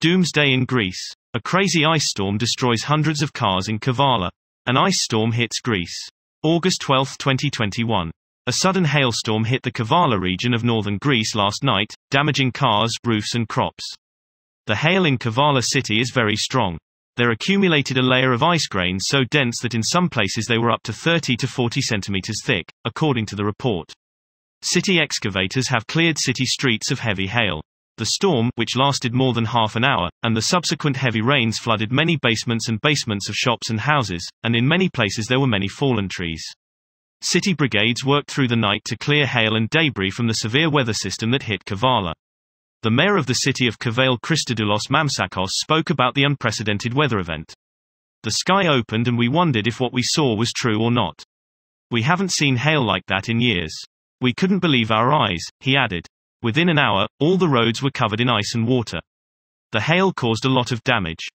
Doomsday in Greece. A crazy ice storm destroys hundreds of cars in Kavala. An ice storm hits Greece. August 12, 2021. A sudden hailstorm hit the Kavala region of northern Greece last night, damaging cars, roofs and crops. The hail in Kavala city is very strong. There accumulated a layer of ice grains so dense that in some places they were up to 30 to 40 centimeters thick, according to the report. City excavators have cleared city streets of heavy hail. The storm, which lasted more than half an hour, and the subsequent heavy rains flooded many basements of shops and houses, and in many places there were many fallen trees. City brigades worked through the night to clear hail and debris from the severe weather system that hit Kavala. The mayor of the city of Kavale Christodoulos Mamsakos spoke about the unprecedented weather event. The sky opened and we wondered if what we saw was true or not. We haven't seen hail like that in years. We couldn't believe our eyes, he added. Within an hour, all the roads were covered in ice and water. The hail caused a lot of damage.